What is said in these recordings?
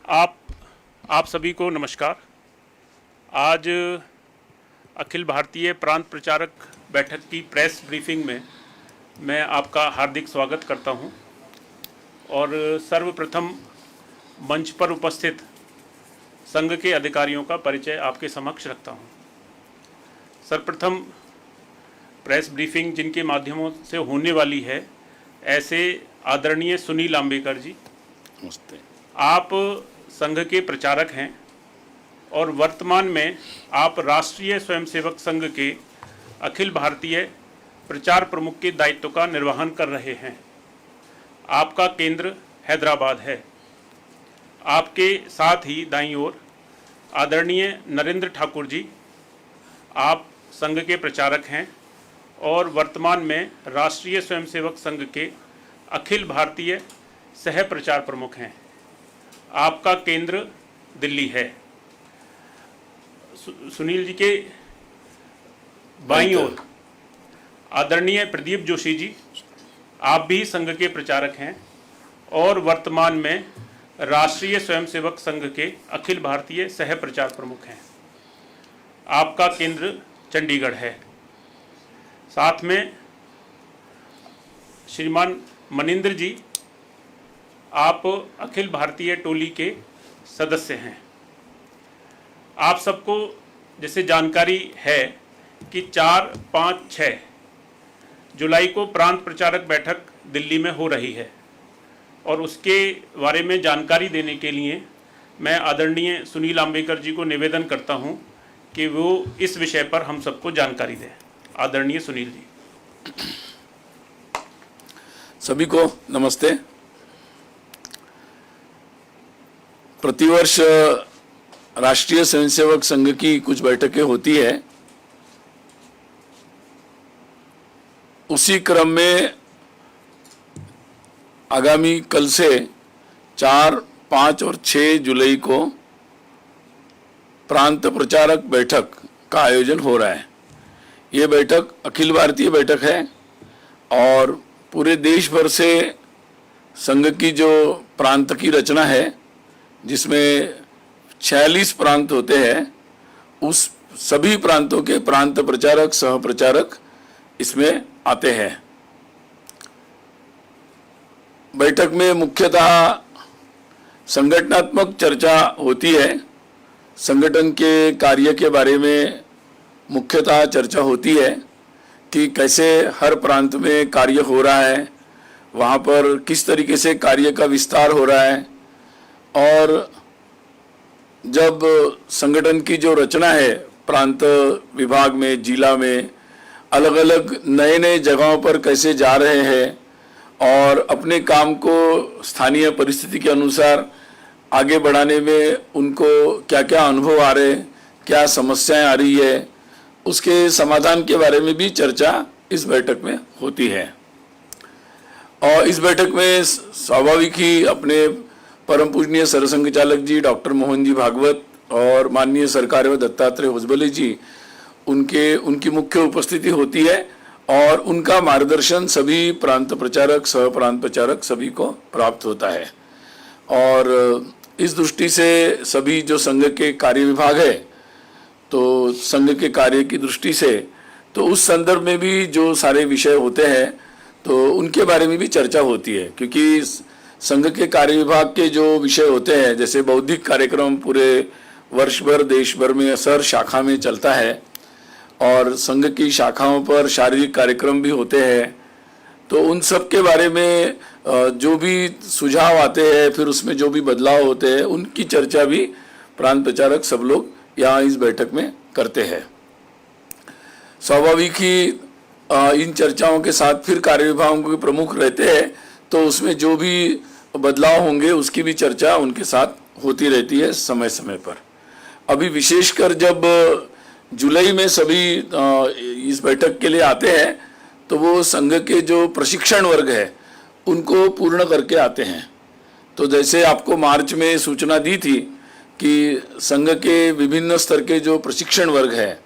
आप आप सभी को नमस्कार। आज अखिल भारतीय प्रांत प्रचारक बैठक की प्रेस ब्रीफिंग में मैं आपका हार्दिक स्वागत करता हूं और सर्वप्रथम मंच पर उपस्थित संघ के अधिकारियों का परिचय आपके समक्ष रखता हूं। सर्वप्रथम प्रेस ब्रीफिंग जिनके माध्यमों से होने वाली है, ऐसे आदरणीय सुनील आम्बेकर जी। नमस्ते। आप संघ के प्रचारक हैं और वर्तमान में आप राष्ट्रीय स्वयंसेवक संघ के अखिल भारतीय प्रचार प्रमुख के दायित्व का निर्वहन कर रहे हैं। आपका केंद्र हैदराबाद है। आपके साथ ही दाईं ओर आदरणीय नरेंद्र ठाकुर जी, आप संघ के प्रचारक हैं और वर्तमान में राष्ट्रीय स्वयंसेवक संघ के अखिल भारतीय सह प्रचार प्रमुख हैं। आपका केंद्र दिल्ली है। सुनील जी के बाईं ओर आदरणीय प्रदीप जोशी जी, आप भी संघ के प्रचारक हैं और वर्तमान में राष्ट्रीय स्वयंसेवक संघ के अखिल भारतीय सह प्रचार प्रमुख हैं। आपका केंद्र चंडीगढ़ है। साथ में श्रीमान मनिंदर जी, आप अखिल भारतीय टोली के सदस्य हैं। आप सबको जैसे जानकारी है कि 4, 5, 6 जुलाई को प्रांत प्रचारक बैठक दिल्ली में हो रही है और उसके बारे में जानकारी देने के लिए मैं आदरणीय सुनील आम्बेकर जी को निवेदन करता हूं कि वो इस विषय पर हम सबको जानकारी दें। आदरणीय सुनील जी। सभी को नमस्ते। प्रतिवर्ष राष्ट्रीय स्वयंसेवक संघ की कुछ बैठकें होती है। उसी क्रम में आगामी कल से 4, 5 और 6 जुलाई को प्रांत प्रचारक बैठक का आयोजन हो रहा है। ये बैठक अखिल भारतीय बैठक है और पूरे देश भर से संघ की जो प्रांत की रचना है, जिसमें 46 प्रांत होते हैं, उस सभी प्रांतों के प्रांत प्रचारक सह प्रचारक इसमें आते हैं। बैठक में मुख्यतः संगठनात्मक चर्चा होती है। संगठन के कार्य के बारे में मुख्यतः चर्चा होती है कि कैसे हर प्रांत में कार्य हो रहा है, वहाँ पर किस तरीके से कार्य का विस्तार हो रहा है और जब संगठन की जो रचना है प्रांत विभाग में, जिला में, अलग अलग नए नए जगहों पर कैसे जा रहे हैं और अपने काम को स्थानीय परिस्थिति के अनुसार आगे बढ़ाने में उनको क्या क्या अनुभव आ रहे हैं, क्या समस्याएं आ रही है, उसके समाधान के बारे में भी चर्चा इस बैठक में होती है। और इस बैठक में स्वाभाविक ही अपने परम पूजनीय सरसंघ चालक जी डॉक्टर मोहन जी भागवत और माननीय सरकार व दत्तात्रेय होसबले जी, उनकी मुख्य उपस्थिति होती है और उनका मार्गदर्शन सभी प्रांत प्रचारक सह प्रांत प्रचारक सभी को प्राप्त होता है। और इस दृष्टि से सभी जो संघ के कार्य विभाग है, तो संघ के कार्य की दृष्टि से तो उस संदर्भ में भी जो सारे विषय होते हैं तो उनके बारे में भी चर्चा होती है, क्योंकि संघ के कार्य विभाग के जो विषय होते हैं, जैसे बौद्धिक कार्यक्रम पूरे वर्ष भर देश भर में सर शाखा में चलता है और संघ की शाखाओं पर शारीरिक कार्यक्रम भी होते हैं, तो उन सब के बारे में जो भी सुझाव आते हैं, फिर उसमें जो भी बदलाव होते हैं, उनकी चर्चा भी प्रांत प्रचारक सब लोग यहाँ इस बैठक में करते हैं। स्वाभाविक ही इन चर्चाओं के साथ फिर कार्य विभागों के प्रमुख रहते हैं, तो उसमें जो भी बदलाव होंगे उसकी भी चर्चा उनके साथ होती रहती है समय समय पर। अभी विशेषकर जब जुलाई में सभी इस बैठक के लिए आते हैं, तो वो संघ के जो प्रशिक्षण वर्ग है उनको पूर्ण करके आते हैं। तो जैसे आपको मार्च में सूचना दी थी कि संघ के विभिन्न स्तर के जो प्रशिक्षण वर्ग है,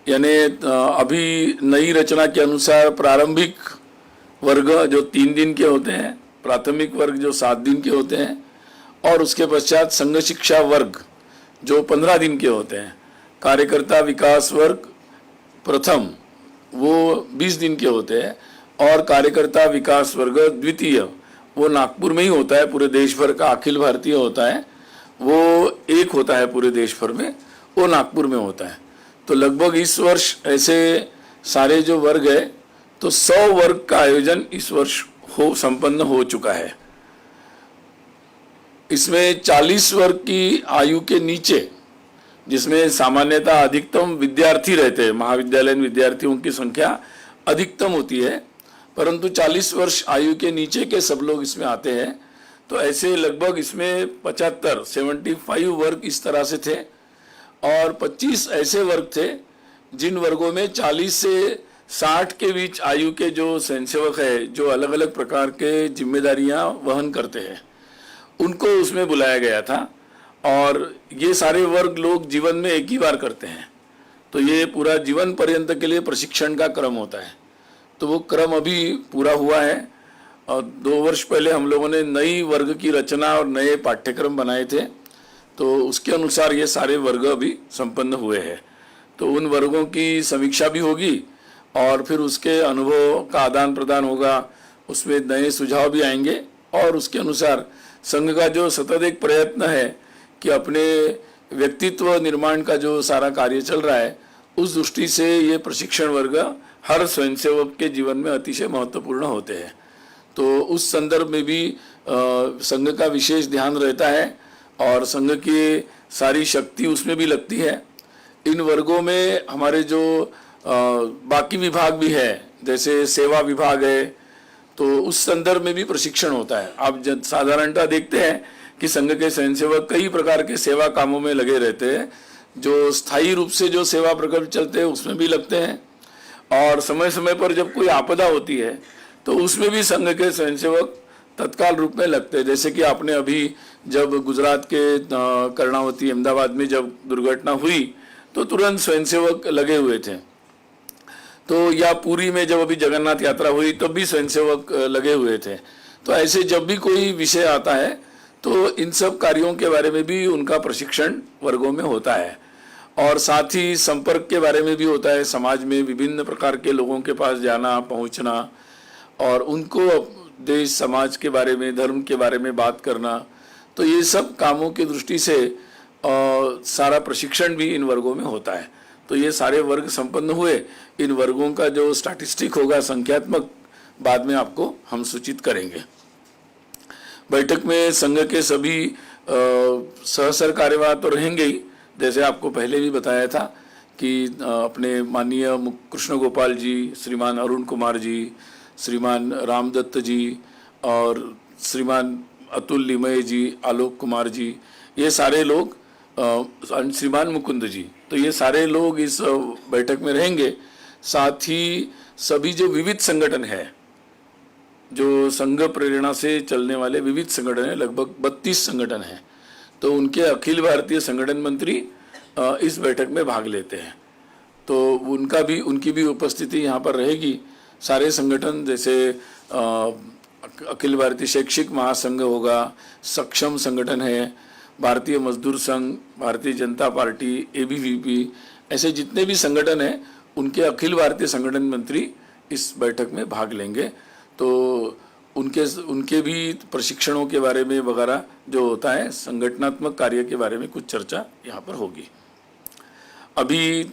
यानी अभी नई रचना के अनुसार प्रारंभिक वर्ग जो 3 दिन के होते हैं, प्राथमिक वर्ग जो 7 दिन के होते हैं और उसके पश्चात संघ शिक्षा वर्ग जो 15 दिन के होते हैं, कार्यकर्ता विकास वर्ग प्रथम वो 20 दिन के होते हैं, और कार्यकर्ता विकास वर्ग द्वितीय वो नागपुर में ही होता है, पूरे देश भर का अखिल भारतीय होता है, वो एक होता है पूरे देश भर में, वो नागपुर में होता है। तो लगभग इस वर्ष ऐसे सारे जो वर्ग है तो 100 वर्ग का आयोजन इस वर्ष संपन्न हो चुका है। इसमें 40 वर्ग की आयु के नीचे, जिसमें सामान्यतः अधिकतम विद्यार्थी रहते हैं, महाविद्यालयीन विद्यार्थियों की संख्या अधिकतम होती है, परंतु 40 वर्ष आयु के नीचे के सब लोग इसमें आते हैं। तो ऐसे लगभग इसमें 75 वर्ग इस तरह से थे, और 25 ऐसे वर्ग थे जिन वर्गों में 40 से 60 के बीच आयु के जो स्वयंसेवक है, जो अलग अलग प्रकार के जिम्मेदारियां वहन करते हैं, उनको उसमें बुलाया गया था। और ये सारे वर्ग लोग जीवन में एक ही बार करते हैं, तो ये पूरा जीवन पर्यंत के लिए प्रशिक्षण का क्रम होता है। तो वो क्रम अभी पूरा हुआ है, और 2 वर्ष पहले हम लोगों ने नई वर्ग की रचना और नए पाठ्यक्रम बनाए थे, तो उसके अनुसार ये सारे वर्ग अभी संपन्न हुए हैं। तो उन वर्गों की समीक्षा भी होगी और फिर उसके अनुभव का आदान प्रदान होगा, उसमें नए सुझाव भी आएंगे, और उसके अनुसार संघ का जो सतत एक प्रयत्न है कि अपने व्यक्तित्व निर्माण का जो सारा कार्य चल रहा है, उस दृष्टि से ये प्रशिक्षण वर्ग हर स्वयंसेवक के जीवन में अतिशय महत्वपूर्ण होते हैं। तो उस संदर्भ में भी संघ का विशेष ध्यान रहता है, और संघ की सारी शक्ति उसमें भी लगती है। इन वर्गों में हमारे जो बाकी विभाग भी है, जैसे सेवा विभाग है, तो उस संदर्भ में भी प्रशिक्षण होता है। आप साधारणतः देखते हैं कि संघ के स्वयंसेवक कई प्रकार के सेवा कामों में लगे रहते हैं, जो स्थायी रूप से जो सेवा प्रकल्प चलते हैं उसमें भी लगते हैं, और समय समय पर जब कोई आपदा होती है तो उसमें भी संघ के स्वयंसेवक तत्काल रूप में लगते हैं। जैसे कि आपने अभी जब गुजरात के कर्णावती अहमदाबाद में जब दुर्घटना हुई तो तुरंत स्वयंसेवक लगे हुए थे। तो या पुरी में जब अभी जगन्नाथ यात्रा हुई तब भी स्वयंसेवक लगे हुए थे। तो ऐसे जब भी कोई विषय आता है तो इन सब कार्यों के बारे में भी उनका प्रशिक्षण वर्गों में होता है, और साथ ही संपर्क के बारे में भी होता है। समाज में विभिन्न प्रकार के लोगों के पास जाना, पहुंचना, और उनको देश समाज के बारे में, धर्म के बारे में बात करना, तो ये सब कामों की दृष्टि से सारा प्रशिक्षण भी इन वर्गों में होता है। तो ये सारे वर्ग संपन्न हुए। इन वर्गों का जो स्टैटिस्टिक होगा संख्यात्मक, बाद में आपको हम सूचित करेंगे। बैठक में संघ के सभी सहसर कार्यवाह तो रहेंगे ही, जैसे आपको पहले भी बताया था कि अपने माननीय कृष्ण गोपाल जी, श्रीमान अरुण कुमार जी, श्रीमान रामदत्त जी, और श्रीमान अतुल लिमये जी, आलोक कुमार जी, ये सारे लोग, श्रीमान मुकुंद जी, तो ये सारे लोग इस बैठक में रहेंगे। साथ ही सभी जो विविध संगठन है, जो संघ प्रेरणा से चलने वाले विविध संगठन है, लगभग 32 संगठन हैं, तो उनके अखिल भारतीय संगठन मंत्री इस बैठक में भाग लेते हैं। तो उनकी भी उपस्थिति यहाँ पर रहेगी। सारे संगठन जैसे अखिल भारतीय शैक्षिक महासंघ होगा, सक्षम संगठन है, भारतीय मजदूर संघ, भारतीय जनता पार्टी, ABVP, ऐसे जितने भी संगठन हैं उनके अखिल भारतीय संगठन मंत्री इस बैठक में भाग लेंगे। तो उनके भी प्रशिक्षणों के बारे में वगैरह जो होता है, संगठनात्मक कार्य के बारे में कुछ चर्चा यहाँ पर होगी। अभी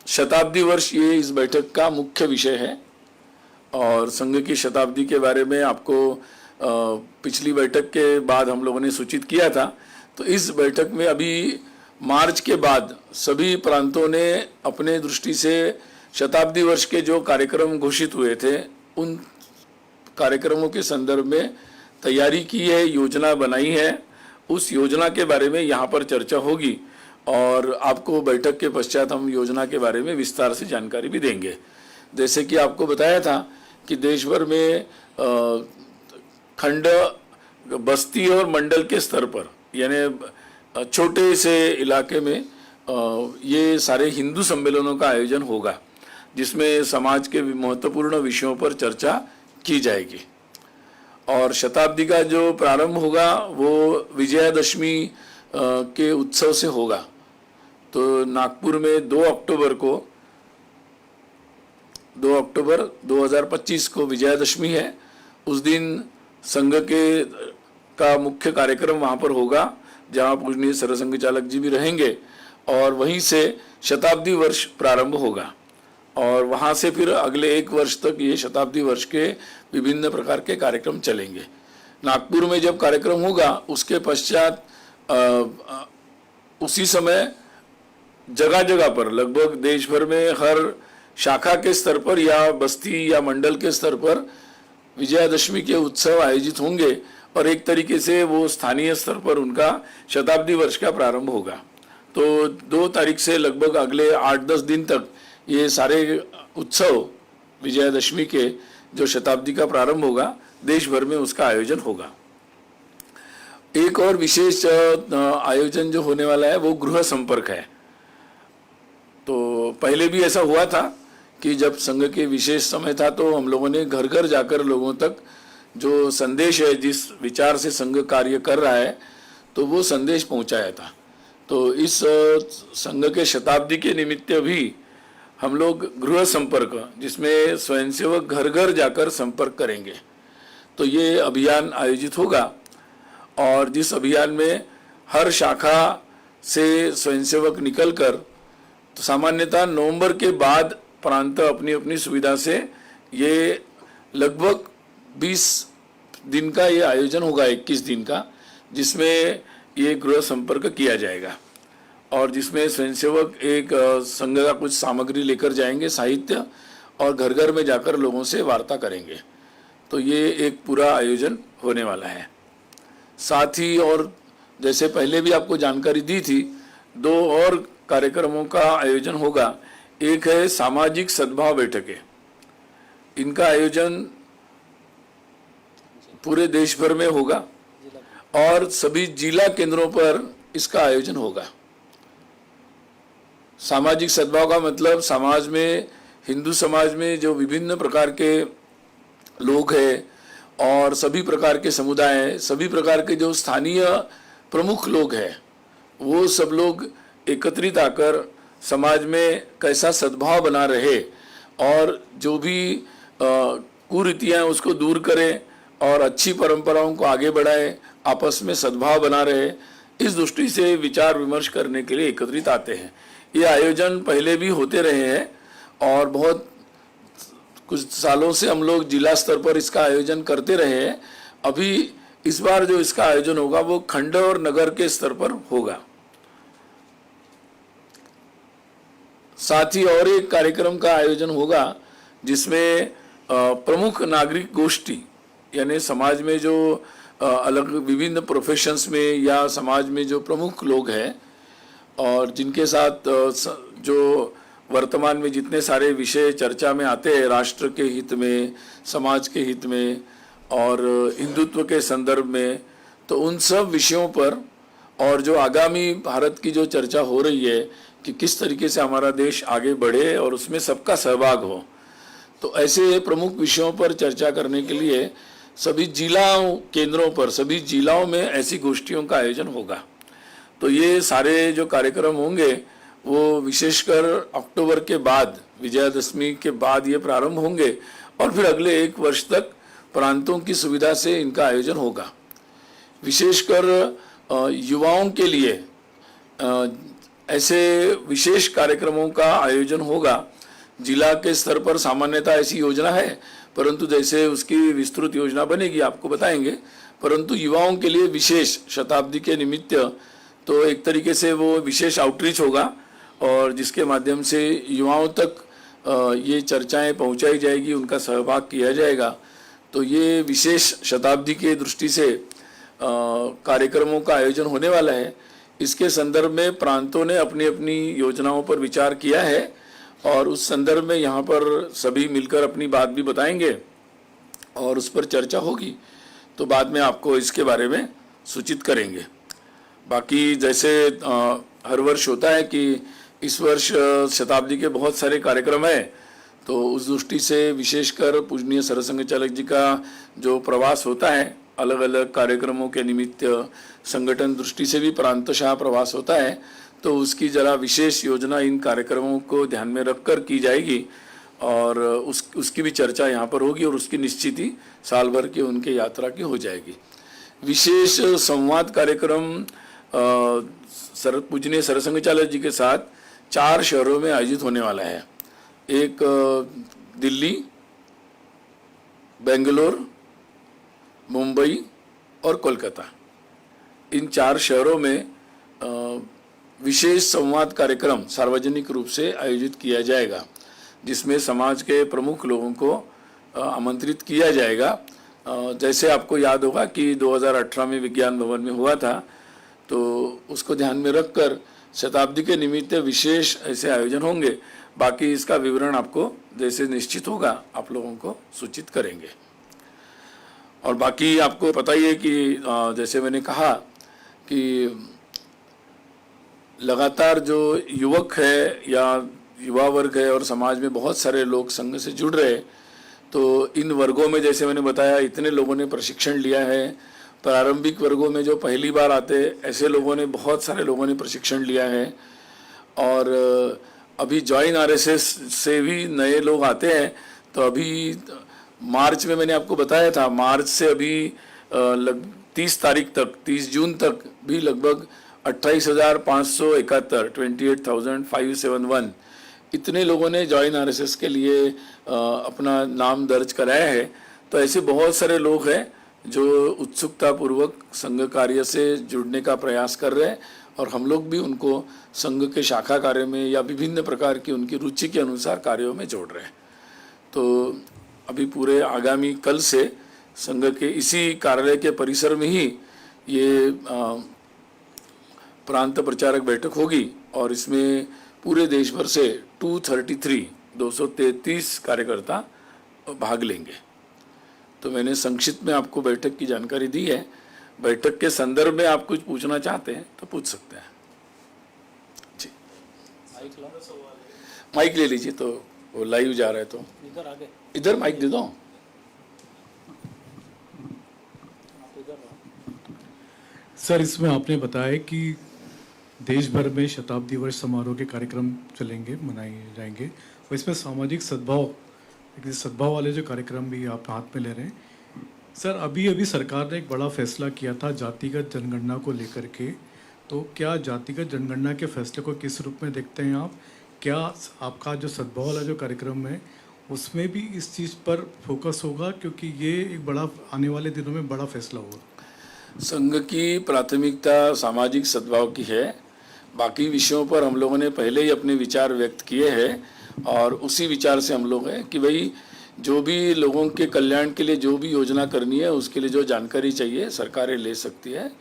शताब्दी वर्ष ये इस बैठक का मुख्य विषय है, और संघ की शताब्दी के बारे में आपको पिछली बैठक के बाद हम लोगों ने सूचित किया था। तो इस बैठक में अभी मार्च के बाद सभी प्रांतों ने अपने दृष्टि से शताब्दी वर्ष के जो कार्यक्रम घोषित हुए थे, उन कार्यक्रमों के संदर्भ में तैयारी की है, योजना बनाई है। उस योजना के बारे में यहाँ पर चर्चा होगी, और आपको बैठक के पश्चात हम योजना के बारे में विस्तार से जानकारी भी देंगे। जैसे कि आपको बताया था कि देश भर में खंड, बस्ती और मंडल के स्तर पर, यानी छोटे से इलाके में ये सारे हिंदू सम्मेलनों का आयोजन होगा, जिसमें समाज के महत्वपूर्ण विषयों पर चर्चा की जाएगी। और शताब्दी का जो प्रारंभ होगा वो विजयादशमी के उत्सव से होगा। तो नागपुर में 2 अक्टूबर 2025 को विजयादशमी है। उस दिन संघ के का मुख्य कार्यक्रम वहाँ पर होगा, जहाँ पूजनीय सरसंघ चालक जी भी रहेंगे, और वहीं से शताब्दी वर्ष प्रारंभ होगा और वहाँ से फिर अगले 1 वर्ष तक ये शताब्दी वर्ष के विभिन्न प्रकार के कार्यक्रम चलेंगे। नागपुर में जब कार्यक्रम होगा उसके पश्चात उसी समय जगह जगह पर लगभग देश भर में हर शाखा के स्तर पर या बस्ती या मंडल के स्तर पर विजयादशमी के उत्सव आयोजित होंगे और एक तरीके से वो स्थानीय स्तर पर उनका शताब्दी वर्ष का प्रारंभ होगा। तो 2 तारीख से लगभग अगले 8-10 दिन तक ये सारे उत्सव विजयादशमी के जो शताब्दी का प्रारंभ होगा देश भर में उसका आयोजन होगा। एक और विशेष आयोजन जो होने वाला है वो गृह संपर्क है। तो पहले भी ऐसा हुआ था कि जब संघ के विशेष समय था तो हम लोगों ने घर घर जाकर लोगों तक जो संदेश है, जिस विचार से संघ कार्य कर रहा है, तो वो संदेश पहुंचाया था। तो इस संघ के शताब्दी के निमित्त भी हम लोग गृह संपर्क, जिसमें स्वयंसेवक घर घर जाकर संपर्क करेंगे, तो ये अभियान आयोजित होगा। और जिस अभियान में हर शाखा से स्वयंसेवक निकलकर, तो सामान्यतः नवंबर के बाद प्रांत अपनी अपनी सुविधा से ये लगभग 20 दिन का ये आयोजन होगा, 21 दिन का, जिसमें ये गृह संपर्क किया जाएगा और जिसमें स्वयंसेवक एक संघ का कुछ सामग्री लेकर जाएंगे, साहित्य, और घर घर में जाकर लोगों से वार्ता करेंगे। तो ये एक पूरा आयोजन होने वाला है। साथ ही और जैसे पहले भी आपको जानकारी दी थी, 2 और कार्यक्रमों का आयोजन होगा। एक है सामाजिक सद्भाव बैठकें। इनका आयोजन पूरे देश भर में होगा और सभी जिला केंद्रों पर इसका आयोजन होगा। सामाजिक सद्भाव का मतलब समाज में, हिंदू समाज में जो विभिन्न प्रकार के लोग हैं और सभी प्रकार के समुदाय हैं, सभी प्रकार के जो स्थानीय प्रमुख लोग हैं, वो सब लोग एकत्रित आकर समाज में कैसा सद्भाव बना रहे और जो भी कुरीतियाँ उसको दूर करें और अच्छी परंपराओं को आगे बढ़ाए, आपस में सद्भाव बना रहे, इस दृष्टि से विचार विमर्श करने के लिए एकत्रित आते हैं। ये आयोजन पहले भी होते रहे हैं और बहुत कुछ सालों से हम लोग जिला स्तर पर इसका आयोजन करते रहे हैं। अभी इस बार जो इसका आयोजन होगा वो खंड और नगर के स्तर पर होगा। साथ ही और एक कार्यक्रम का आयोजन होगा जिसमें प्रमुख नागरिक गोष्ठी, यानी समाज में जो अलग विभिन्न प्रोफेशंस में या समाज में जो प्रमुख लोग हैं और जिनके साथ जो वर्तमान में जितने सारे विषय चर्चा में आते हैं, राष्ट्र के हित में, समाज के हित में और हिंदुत्व के संदर्भ में, तो उन सब विषयों पर और जो आगामी भारत की जो चर्चा हो रही है कि किस तरीके से हमारा देश आगे बढ़े और उसमें सबका सहभाग हो, तो ऐसे प्रमुख विषयों पर चर्चा करने के लिए सभी जिलाओं केंद्रों पर, सभी जिलाओं में ऐसी गोष्ठियों का आयोजन होगा। तो ये सारे जो कार्यक्रम होंगे वो विशेषकर अक्टूबर के बाद, विजयादशमी के बाद ये प्रारंभ होंगे और फिर अगले 1 वर्ष तक प्रांतों की सुविधा से इनका आयोजन होगा। विशेषकर युवाओं के लिए ऐसे विशेष कार्यक्रमों का आयोजन होगा। जिला के स्तर पर सामान्यतः ऐसी योजना है, परंतु जैसे उसकी विस्तृत योजना बनेगी आपको बताएंगे। परंतु युवाओं के लिए विशेष शताब्दी के निमित्त तो एक तरीके से वो विशेष आउटरीच होगा और जिसके माध्यम से युवाओं तक ये चर्चाएं पहुंचाई जाएगी, उनका सहभाग किया जाएगा। तो ये विशेष शताब्दी के दृष्टि से कार्यक्रमों का आयोजन होने वाला है। इसके संदर्भ में प्रांतों ने अपनी अपनी योजनाओं पर विचार किया है और उस संदर्भ में यहाँ पर सभी मिलकर अपनी बात भी बताएंगे और उस पर चर्चा होगी, तो बाद में आपको इसके बारे में सूचित करेंगे। बाकी जैसे हर वर्ष होता है कि इस वर्ष शताब्दी के बहुत सारे कार्यक्रम हैं, तो उस दृष्टि से विशेषकर पूजनीय सरसंघ चालक जी का जो प्रवास होता है अलग अलग कार्यक्रमों के निमित्त, संगठन दृष्टि से भी प्रांतशाह प्रवास होता है, तो उसकी जरा विशेष योजना इन कार्यक्रमों को ध्यान में रखकर की जाएगी और उसकी भी चर्चा यहाँ पर होगी और उसकी निश्चिति साल भर की उनके यात्रा की हो जाएगी। विशेष संवाद कार्यक्रम पूजनीय सरसंघ चालक जी के साथ 4 शहरों में आयोजित होने वाला है। एक दिल्ली, बेंगलोर, मुंबई और कोलकाता, इन 4 शहरों में विशेष संवाद कार्यक्रम सार्वजनिक रूप से आयोजित किया जाएगा, जिसमें समाज के प्रमुख लोगों को आमंत्रित किया जाएगा। जैसे आपको याद होगा कि 2018 में विज्ञान भवन में हुआ था, तो उसको ध्यान में रखकर शताब्दी के निमित्त विशेष ऐसे आयोजन होंगे। बाकी इसका विवरण आपको जैसे निश्चित होगा आप लोगों को सूचित करेंगे। और बाकी आपको पता ही है कि जैसे मैंने कहा कि लगातार जो युवक है या युवा वर्ग है और समाज में बहुत सारे लोग संघ से जुड़ रहे, तो इन वर्गों में जैसे मैंने बताया इतने लोगों ने प्रशिक्षण लिया है। प्रारंभिक वर्गों में जो पहली बार आते ऐसे लोगों ने, बहुत सारे लोगों ने प्रशिक्षण लिया है। और अभी जॉइन आरएसएस से भी नए लोग आते हैं। तो अभी मार्च में मैंने आपको बताया था, मार्च से अभी 30 तारीख तक, 30 जून तक भी लगभग 28,571 28,571 इतने लोगों ने जॉइन आरएसएस के लिए अपना नाम दर्ज कराया है। तो ऐसे बहुत सारे लोग हैं जो उत्सुकता पूर्वक संघ कार्य से जुड़ने का प्रयास कर रहे हैं और हम लोग भी उनको संघ के शाखा कार्य में या विभिन्न प्रकार की उनकी रुचि के अनुसार कार्यों में जोड़ रहे हैं। तो अभी पूरे आगामी कल से संघ के इसी कार्यालय के परिसर में ही ये प्रांत प्रचारक बैठक होगी और इसमें पूरे देश भर से 233 कार्यकर्ता भाग लेंगे। तो मैंने संक्षिप्त में आपको बैठक की जानकारी दी है। बैठक के संदर्भ में आप कुछ पूछना चाहते हैं तो पूछ सकते हैं जी। माइक ले लीजिए, तो वो लाइव जा रहा है तो इधर माइक दे दो। सर, इसमें आपने बताया कि देश भर में शताब्दी वर्ष समारोह के कार्यक्रम चलेंगे, मनाए जाएंगे और इसमें सामाजिक सद्भाव वाले जो कार्यक्रम भी आप हाथ में ले रहे हैं। सर, अभी सरकार ने एक बड़ा फैसला किया था जातिगत जनगणना को लेकर के, तो क्या जातिगत जनगणना के फैसले को किस रूप में देखते हैं आप? क्या आपका जो सद्भाव वाला जो कार्यक्रम है उसमें भी इस चीज़ पर फोकस होगा, क्योंकि ये एक बड़ा आने वाले दिनों में बड़ा फैसला होगा? संघ की प्राथमिकता सामाजिक सद्भाव की है। बाकी विषयों पर हम लोगों ने पहले ही अपने विचार व्यक्त किए हैं और उसी विचार से हम लोग हैं कि भाई जो भी लोगों के कल्याण के लिए जो भी योजना करनी है उसके लिए जो जानकारी चाहिए सरकारें ले सकती है,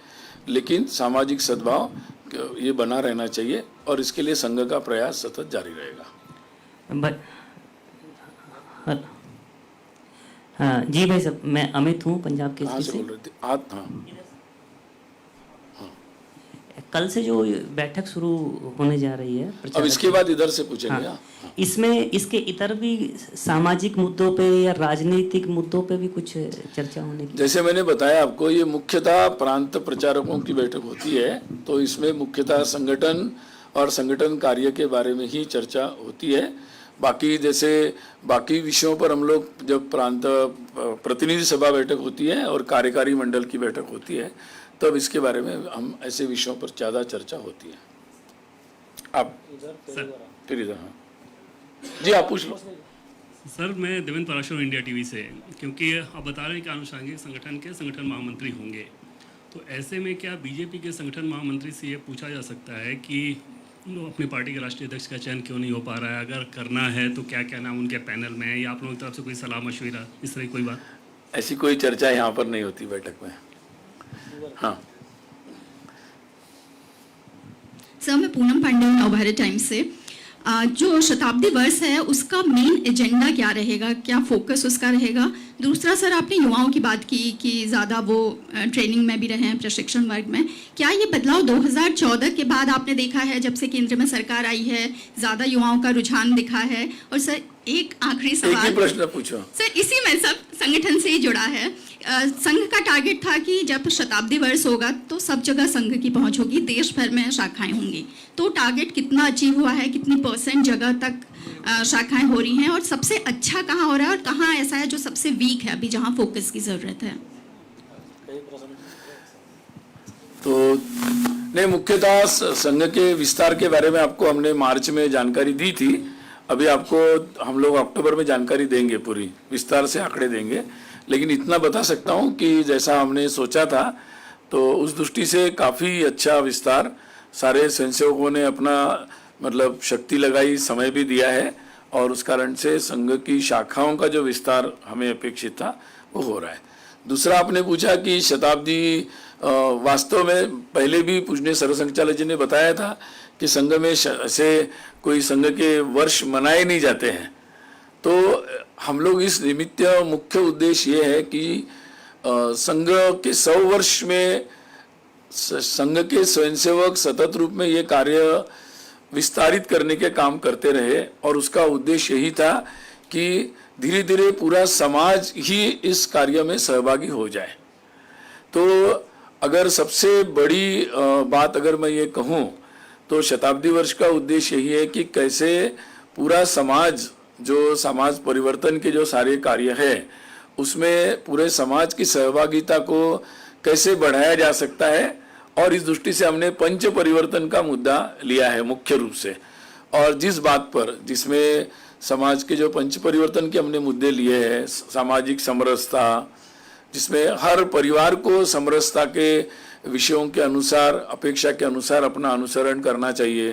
लेकिन सामाजिक सद्भाव ये बना रहना चाहिए और इसके लिए संघ का प्रयास सतत जारी रहेगा। हाँ जी भाई साहब, मैं अमित हूँ पंजाब के कहाँ से बोल रहे थे आप? हाँ, कल से जो बैठक शुरू होने जा रही है अब इसके बाद इधर से पूछेंगे। हाँ, इसमें इसके इतर भी सामाजिक मुद्दों पे या राजनीतिक मुद्दों पे भी कुछ चर्चा होने की? जैसे मैंने बताया आपको, ये मुख्यतः प्रांत प्रचारकों की बैठक होती है, तो इसमें मुख्यतः संगठन और संगठन कार्य के बारे में ही चर्चा होती है। बाकी जैसे बाकी विषयों पर हम लोग जब प्रांत प्रतिनिधि सभा बैठक होती है और कार्यकारी मंडल की बैठक होती है तब इसके बारे में हम ऐसे विषयों पर ज़्यादा चर्चा होती है। आप फिर इधर। हाँ जी, आप पूछ लो। सर, मैं देवेंद्र पराशर इंडिया टीवी से, क्योंकि आप बता रहे हैं कि आनुषंगिक संगठन के संगठन महामंत्री होंगे, तो ऐसे में क्या बीजेपी के संगठन महामंत्री से ये पूछा जा सकता है कि अपनी पार्टी के राष्ट्रीय अध्यक्ष का चयन क्यों नहीं हो पा रहा है? अगर करना है तो क्या क्या नाम उनके पैनल में है, या आप लोगों की तरफ से कोई सलाह मशविरा, इस तरह की कोई बात? ऐसी कोई चर्चा यहाँ पर नहीं होती बैठक में। हाँ सर, मैं पूनम पांडे हूँ नवभारत टाइम्स से। जो शताब्दी वर्ष है उसका मेन एजेंडा क्या रहेगा, क्या फोकस उसका रहेगा? दूसरा सर, आपने युवाओं की बात की कि ज़्यादा वो ट्रेनिंग में भी रहे हैं, प्रशिक्षण वर्ग में। क्या ये बदलाव 2014 के बाद आपने देखा है, जब से केंद्र में सरकार आई है ज़्यादा युवाओं का रुझान दिखा है? और सर एक आखिरी एक ही सवाल प्रश्न पूछो। सर, इसी में सब संगठन से ही जुड़ा है। संघ का टारगेट था कि जब शताब्दी वर्ष होगा तो सब जगह संघ की पहुंच होगी, देश भर में शाखाएं होंगी। तो टारगेट कितना अचीव हुआ है, कितनी % जगह तक शाखाएं हो रही हैं, और सबसे अच्छा कहाँ हो रहा है और कहाँ ऐसा है जो सबसे वीक है अभी, जहाँ फोकस की जरूरत है? तो नहीं, मुख्यतः संघ के विस्तार के बारे में आपको हमने मार्च में जानकारी दी थी। अभी आपको हम लोग अक्टूबर में जानकारी देंगे, पूरी विस्तार से आंकड़े देंगे। लेकिन इतना बता सकता हूं कि जैसा हमने सोचा था तो उस दृष्टि से काफ़ी अच्छा विस्तार, सारे स्वयंसेवकों ने अपना मतलब शक्ति लगाई, समय भी दिया है, और उस कारण से संघ की शाखाओं का जो विस्तार हमें अपेक्षित था वो हो रहा है। दूसरा आपने पूछा कि शताब्दी, वास्तव में पहले भी पूजनीय सर्वसंघचालक जी ने बताया था कि संघ में ऐसे कोई संघ के वर्ष मनाए नहीं जाते हैं। तो हम लोग इस निमित्त मुख्य उद्देश्य ये है कि संघ के 100 वर्ष में संघ के स्वयंसेवक सतत रूप में ये कार्य विस्तारित करने के काम करते रहे, और उसका उद्देश्य यही था कि धीरे धीरे पूरा समाज ही इस कार्य में सहभागी हो जाए। तो अगर सबसे बड़ी बात अगर मैं ये कहूँ तो शताब्दी वर्ष का उद्देश्य यही है कि कैसे पूरा समाज, जो समाज परिवर्तन के जो सारे कार्य है उसमें पूरे समाज की सहभागिता को कैसे बढ़ाया जा सकता है, और इस दृष्टि से हमने पंच परिवर्तन का मुद्दा लिया है मुख्य रूप से। और जिस बात पर, जिसमें समाज के जो पंच परिवर्तन के हमने मुद्दे लिए हैं, सामाजिक समरसता, जिसमें हर परिवार को समरसता के विषयों के अनुसार, अपेक्षा के अनुसार अपना अनुसरण करना चाहिए,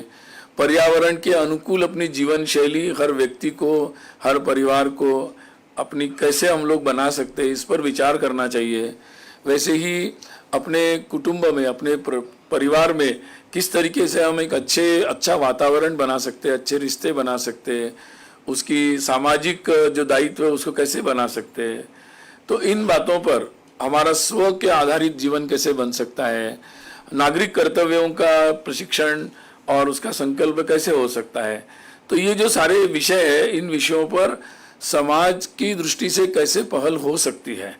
पर्यावरण के अनुकूल अपनी जीवन शैली हर व्यक्ति को, हर परिवार को अपनी कैसे हम लोग बना सकते हैं, इस पर विचार करना चाहिए। वैसे ही अपने कुटुंब में, अपने परिवार में किस तरीके से हम एक अच्छा वातावरण बना सकते हैं, अच्छे रिश्ते बना सकते हैं, उसकी सामाजिक जो दायित्व है उसको कैसे बना सकते हैं। तो इन बातों पर हमारा स्व के आधारित जीवन कैसे बन सकता है, नागरिक कर्तव्यों का प्रशिक्षण और उसका संकल्प कैसे हो सकता है। तो ये जो सारे विषय है, इन विषयों पर समाज की दृष्टि से कैसे पहल हो सकती है,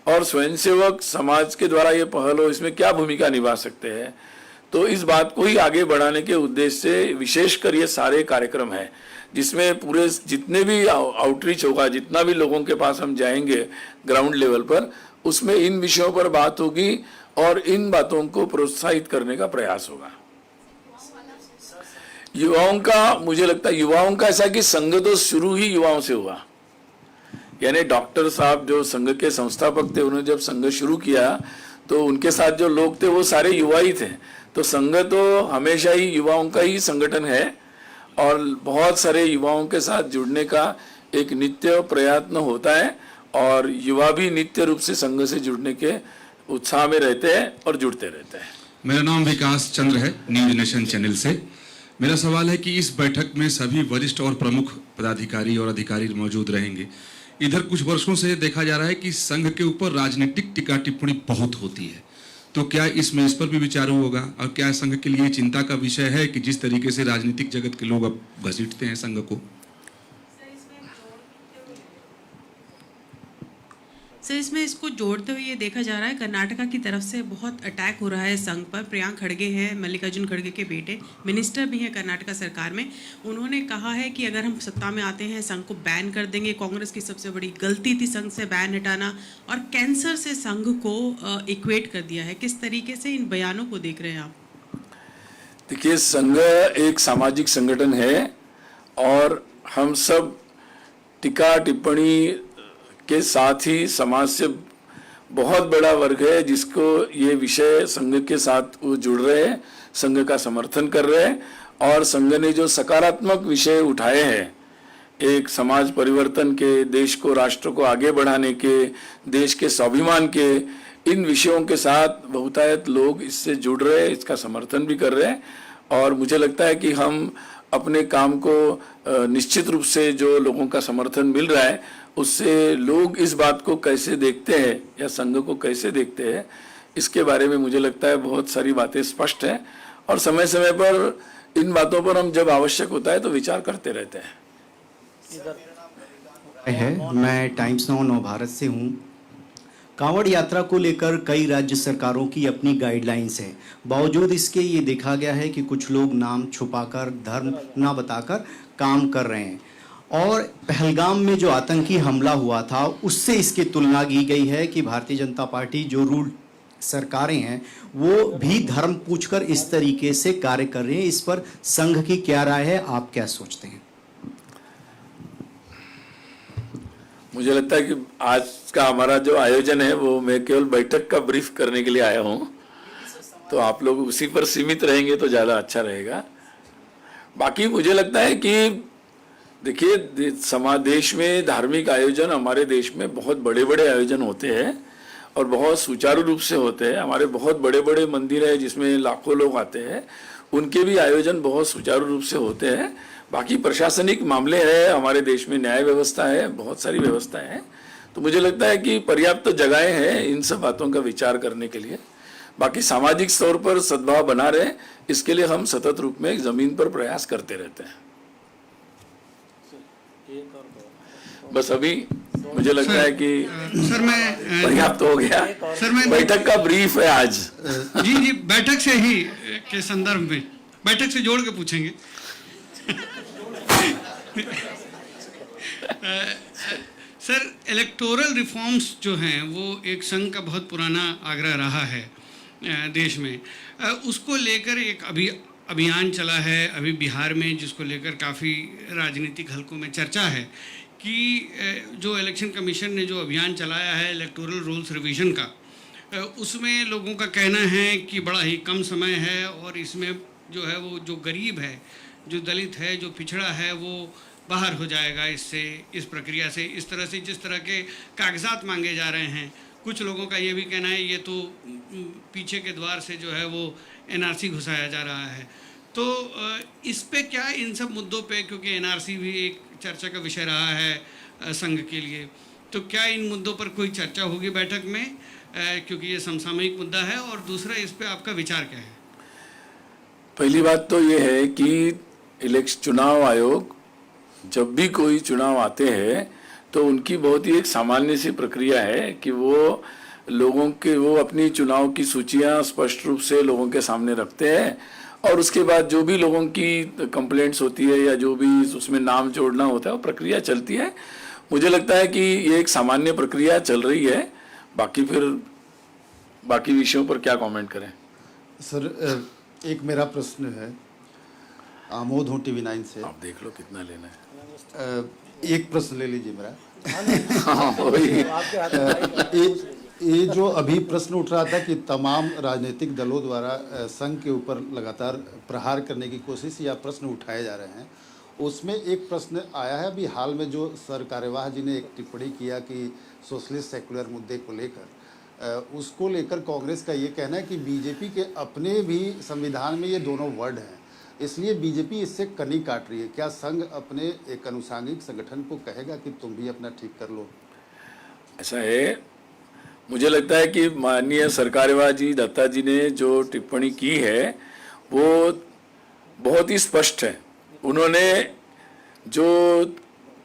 और स्वयंसेवक समाज के द्वारा ये पहल हो, इसमें क्या भूमिका निभा सकते हैं। तो इस बात को ही आगे बढ़ाने के उद्देश्य से विशेषकर ये सारे कार्यक्रम हैं, जिसमें पूरे जितने भी आउटरीच होगा, जितना भी लोगों के पास हम जाएंगे ग्राउंड लेवल पर, उसमें इन विषयों पर बात होगी और इन बातों को प्रोत्साहित करने का प्रयास होगा। युवाओं का, मुझे लगता है युवाओं का ऐसा कि संघ तो शुरू ही युवाओं से हुआ। यानी डॉक्टर साहब जो संघ के संस्थापक थे, उन्होंने जब संघ शुरू किया तो उनके साथ जो लोग थे वो सारे युवा ही थे। तो संघ तो हमेशा ही युवाओं का ही संगठन है, और बहुत सारे युवाओं के साथ जुड़ने का एक नित्य प्रयत्न होता है, और युवा भी नित्य रूप से संघ से जुड़ने के उत्साह में रहते हैं और जुड़ते रहते हैं। मेरा नाम विकास चंद्र है, न्यूज नेशन चैनल से। मेरा सवाल है कि इस बैठक में सभी वरिष्ठ और प्रमुख पदाधिकारी और अधिकारी मौजूद रहेंगे। इधर कुछ वर्षों से देखा जा रहा है कि संघ के ऊपर राजनीतिक टीका टिप्पणी बहुत होती है, तो क्या इसमें इस पर भी विचार होगा, और क्या संघ के लिए चिंता का विषय है कि जिस तरीके से राजनीतिक जगत के लोग अब घसीटते हैं संघ को? सर, इसमें इसको जोड़ते हुए ये देखा जा रहा है कर्नाटका की तरफ से बहुत अटैक हो रहा है संघ पर। प्रियांक खड़गे हैं, मल्लिकार्जुन खड़गे के बेटे, मिनिस्टर भी हैं कर्नाटका सरकार में। उन्होंने कहा है कि अगर हम सत्ता में आते हैं संघ को बैन कर देंगे। कांग्रेस की सबसे बड़ी गलती थी संघ से बैन हटाना, और कैंसर से संघ को इक्वेट कर दिया है। किस तरीके से इन बयानों को देख रहे हैं आप? देखिए, संघ एक सामाजिक संगठन है, और हम सब टीका टिप्पणी के साथ ही समाज से बहुत बड़ा वर्ग है जिसको ये विषय संघ के साथ वो जुड़ रहे हैं, संघ का समर्थन कर रहे हैं, और संघ ने जो सकारात्मक विषय उठाए हैं, एक समाज परिवर्तन के, देश को, राष्ट्र को आगे बढ़ाने के, देश के स्वाभिमान के, इन विषयों के साथ बहुतायत लोग इससे जुड़ रहे हैं, इसका समर्थन भी कर रहे हैं। और मुझे लगता है कि हम अपने काम को निश्चित रूप से जो लोगों का समर्थन मिल रहा है, उससे लोग इस बात को कैसे देखते हैं या संघ को कैसे देखते हैं, इसके बारे में मुझे लगता है बहुत सारी बातें स्पष्ट हैं, और समय समय पर इन बातों पर हम जब आवश्यक होता है तो विचार करते रहते हैं। है। मैं टाइम्स नाउ नव भारत से हूँ। कांवड़ यात्रा को लेकर कई राज्य सरकारों की अपनी गाइडलाइंस है। बावजूद इसके ये देखा गया है कि कुछ लोग नाम छुपाकर, धर्म ना बताकर काम कर रहे हैं। और पहलगाम में जो आतंकी हमला हुआ था उससे इसकी तुलना की गई है कि भारतीय जनता पार्टी जो रूल सरकारें हैं वो भी धर्म पूछकर इस तरीके से कार्य कर रही हैं। इस पर संघ की क्या राय है, आप क्या सोचते हैं? मुझे लगता है कि आज का हमारा जो आयोजन है वो मैं केवल बैठक का ब्रीफ करने के लिए आया हूँ, तो आप लोग उसी पर सीमित रहेंगे तो ज़्यादा अच्छा रहेगा। बाकी मुझे लगता है कि देखिए, देश में धार्मिक आयोजन, हमारे देश में बहुत बड़े बड़े आयोजन होते हैं और बहुत सुचारू रूप से होते हैं। हमारे बहुत बड़े बड़े मंदिर है जिसमें लाखों लोग आते हैं, उनके भी आयोजन बहुत सुचारू रूप से होते हैं। बाकी प्रशासनिक मामले हैं, हमारे देश में न्याय व्यवस्था है, बहुत सारी व्यवस्थाएं हैं, तो मुझे लगता है कि पर्याप्त जगहें हैं इन सब बातों का विचार करने के लिए। बाकी सामाजिक स्तर पर सद्भाव बना रहे, इसके लिए हम सतत रूप में जमीन पर प्रयास करते रहते हैं। बस अभी मुझे लगता है कि सर मैं पर्याप्त हो गया। सर मैं बैठक का ब्रीफ है आज। जी बैठक से ही के संदर्भ में, बैठक से जोड़ के पूछेंगे। सर, इलेक्टोरल रिफॉर्म्स जो हैं वो एक संघ का बहुत पुराना आग्रह रहा है देश में। उसको लेकर एक अभियान चला है अभी बिहार में, जिसको लेकर काफ़ी राजनीतिक हलकों में चर्चा है कि जो इलेक्शन कमीशन ने जो अभियान चलाया है इलेक्टोरल रूल्स रिवीजन का, उसमें लोगों का कहना है कि बड़ा ही कम समय है और इसमें जो है वो जो गरीब है, जो दलित है, जो पिछड़ा है, वो बाहर हो जाएगा इससे, इस प्रक्रिया से। इस तरह से जिस तरह के कागजात मांगे जा रहे हैं, कुछ लोगों का ये भी कहना है ये तो पीछे के द्वार से जो है वो एनआरसी घुसाया जा रहा है। तो इस पे क्या, इन सब मुद्दों पे, क्योंकि एनआरसी भी एक चर्चा का विषय रहा है संघ के लिए, तो क्या इन मुद्दों पर कोई चर्चा होगी बैठक में, क्योंकि ये समसामयिक मुद्दा है? और दूसरा, इस पे आपका विचार क्या है? पहली बात तो ये है कि चुनाव आयोग जब भी कोई चुनाव आते हैं तो उनकी बहुत ही एक सामान्य सी प्रक्रिया है कि वो लोगों के, वो अपनी चुनाव की सूचियां स्पष्ट रूप से लोगों के सामने रखते हैं और उसके बाद जो भी लोगों की कंप्लेंट्स होती है या जो भी उसमें नाम जोड़ना होता है वो प्रक्रिया चलती है। मुझे लगता है कि ये एक सामान्य प्रक्रिया चल रही है। बाकी फिर बाकी विषयों पर क्या कमेंट करें? सर, एक मेरा प्रश्न है, आमोद हूँ TV9 से। आप देख लो कितना लेना है। एक प्रश्न ले लीजिए मेरा। हाँ, ये जो अभी प्रश्न उठ रहा था कि तमाम राजनीतिक दलों द्वारा संघ के ऊपर लगातार प्रहार करने की कोशिश या प्रश्न उठाए जा रहे हैं, उसमें एक प्रश्न आया है अभी हाल में जो सर कार्यवाह जी ने एक टिप्पणी किया कि सोशलिस्ट सेकुलर मुद्दे को लेकर, उसको लेकर कांग्रेस का ये कहना है कि बीजेपी के अपने भी संविधान में ये दोनों वर्ड हैं, इसलिए बीजेपी इससे कनी काट रही है। क्या संघ अपने एक अनुसांगिक संगठन को कहेगा कि तुम भी अपना ठीक कर लो? ऐसा है, मुझे लगता है कि माननीय सरकारेवा जी, दत्ता जी ने जो टिप्पणी की है वो बहुत ही स्पष्ट है। उन्होंने जो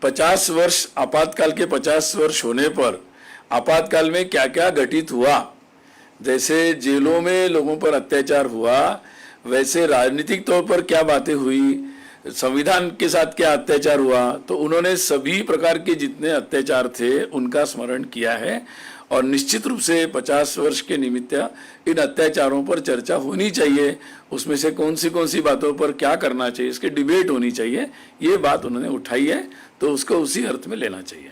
50 वर्ष, आपातकाल के 50 वर्ष होने पर आपातकाल में क्या क्या घटित हुआ, जैसे जेलों में लोगों पर अत्याचार हुआ, वैसे राजनीतिक तौर पर क्या बातें हुई, संविधान के साथ क्या अत्याचार हुआ, तो उन्होंने सभी प्रकार के जितने अत्याचार थे उनका स्मरण किया है और निश्चित रूप से 50 वर्ष के निमित्त इन अत्याचारों पर चर्चा होनी चाहिए। उसमें से कौन सी बातों पर क्या करना चाहिए, इसकी डिबेट होनी चाहिए। ये बात उन्होंने उठाई है तो उसको उसी अर्थ में लेना चाहिए।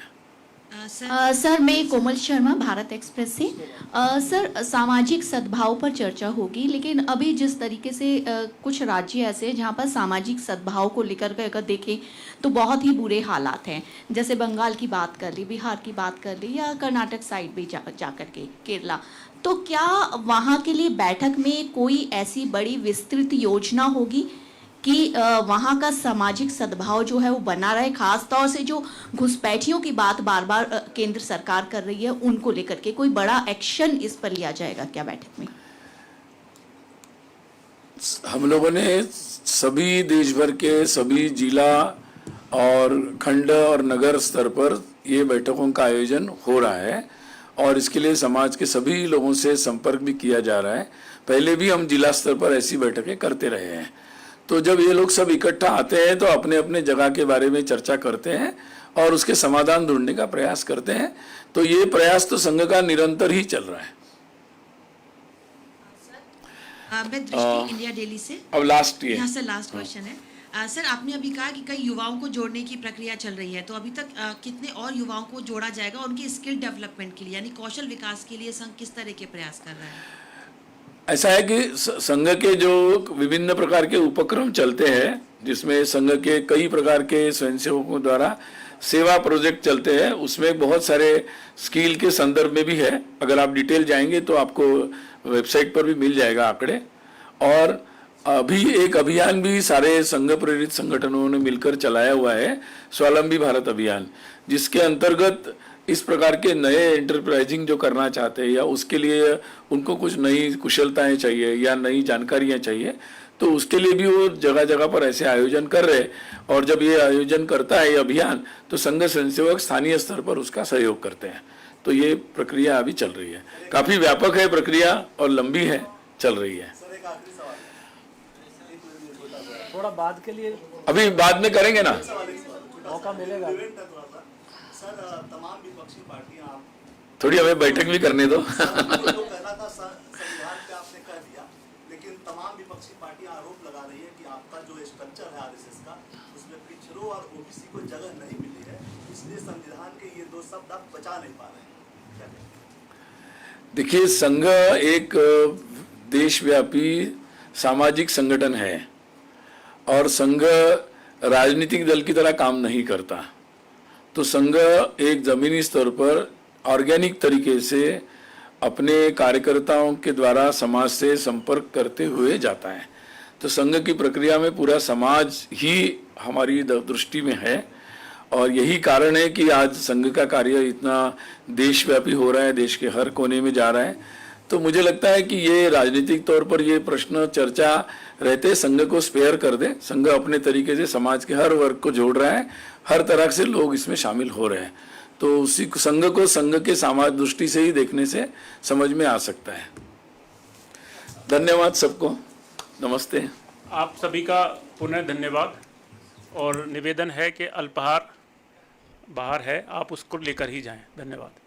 सर, मैं कोमल शर्मा, भारत एक्सप्रेस से। सर, सामाजिक सद्भाव पर चर्चा होगी, लेकिन अभी जिस तरीके से कुछ राज्य ऐसे हैं जहाँ पर सामाजिक सद्भाव को लेकर के अगर देखें तो बहुत ही बुरे हालात हैं। जैसे बंगाल की बात कर ली, बिहार की बात कर ली, या कर्नाटक साइड भी जाकर के केरला, तो क्या वहाँ के लिए बैठक में कोई ऐसी बड़ी विस्तृत योजना होगी कि वहाँ का सामाजिक सद्भाव जो है वो बना रहे, खास तौर से जो घुसपैठियों की बात बार बार केंद्र सरकार कर रही है उनको लेकर के कोई बड़ा एक्शन इस पर लिया जाएगा क्या बैठक में? हम लोगों ने सभी देश भर के सभी जिला और खंड और नगर स्तर पर ये बैठकों का आयोजन हो रहा है और इसके लिए समाज के सभी लोगों से संपर्क भी किया जा रहा है। पहले भी हम जिला स्तर पर ऐसी बैठकें करते रहे हैं। तो जब ये लोग सब इकट्ठा आते हैं तो अपने अपने जगह के बारे में चर्चा करते हैं और उसके समाधान ढूंढने का प्रयास करते हैं। तो ये प्रयास तो संघ का निरंतर ही चल रहा है। मैं दृष्टि इंडिया डेली से। अब लास्ट ये यहाँ से लास्ट क्वेश्चन है। सर, आपने अभी कहा कि कई युवाओं को जोड़ने की प्रक्रिया चल रही है, तो अभी तक कितने और युवाओं को जोड़ा जाएगा उनकी स्किल डेवलपमेंट के लिए, यानी कौशल विकास के लिए संघ किस तरह के प्रयास कर रहा है? ऐसा है कि संघ के जो विभिन्न प्रकार के उपक्रम चलते हैं, जिसमें संघ के कई प्रकार के स्वयंसेवकों द्वारा सेवा प्रोजेक्ट चलते हैं, उसमें बहुत सारे स्किल के संदर्भ में भी है। अगर आप डिटेल जाएंगे तो आपको वेबसाइट पर भी मिल जाएगा आंकड़े। और अभी एक अभियान भी सारे संघ प्रेरित संगठनों ने मिलकर चलाया हुआ है, स्वावलंबी भारत अभियान, जिसके अंतर्गत इस प्रकार के नए एंटरप्राइजिंग जो करना चाहते हैं या उसके लिए उनको कुछ नई कुशलताएं चाहिए या नई जानकारियां चाहिए, तो उसके लिए भी वो जगह जगह पर ऐसे आयोजन कर रहे हैं। और जब ये आयोजन करता है ये अभियान, तो संघ स्वयंसेवक स्थानीय स्तर पर उसका सहयोग करते हैं। तो ये प्रक्रिया अभी चल रही है, काफी व्यापक है प्रक्रिया और लंबी है, चल रही है। थोड़ा बाद के लिए अभी बाद में करेंगे ना, मौका मिलेगा। सर, तमाम विपक्षी पार्टियां थोड़ी हमें बैठक भी करने दो। जो कहना था संविधान पे आपने कह दिया, लेकिन तमाम विपक्षी पार्टियां आरोप लगा रही है कि आपका जो स्ट्रक्चर है आरएसएस का, उसमें पिछड़ों और ओबीसी को जगह नहीं मिली है, इसलिए संविधान के ये दो शब्द आप बचा नहीं पा रहे हैं। देखिए, संघ एक देशव्यापी सामाजिक संगठन है और संघ राजनीतिक दल की तरह काम नहीं करता। तो संघ एक जमीनी स्तर पर ऑर्गेनिक तरीके से अपने कार्यकर्ताओं के द्वारा समाज से संपर्क करते हुए जाता है। तो संघ की प्रक्रिया में पूरा समाज ही हमारी दृष्टि में है और यही कारण है कि आज संघ का कार्य इतना देशव्यापी हो रहा है, देश के हर कोने में जा रहा है। तो मुझे लगता है कि ये राजनीतिक तौर पर ये प्रश्न चर्चा रहते संघ को स्पेयर कर दे। संघ अपने तरीके से समाज के हर वर्ग को जोड़ रहा है, हर तरह से लोग इसमें शामिल हो रहे हैं। तो उसी संघ को संघ के समाज दृष्टि से ही देखने से समझ में आ सकता है। धन्यवाद सबको, नमस्ते। आप सभी का पुनः धन्यवाद और निवेदन है कि अल्पाहार बाहर है, आप उसको लेकर ही जाएं। धन्यवाद।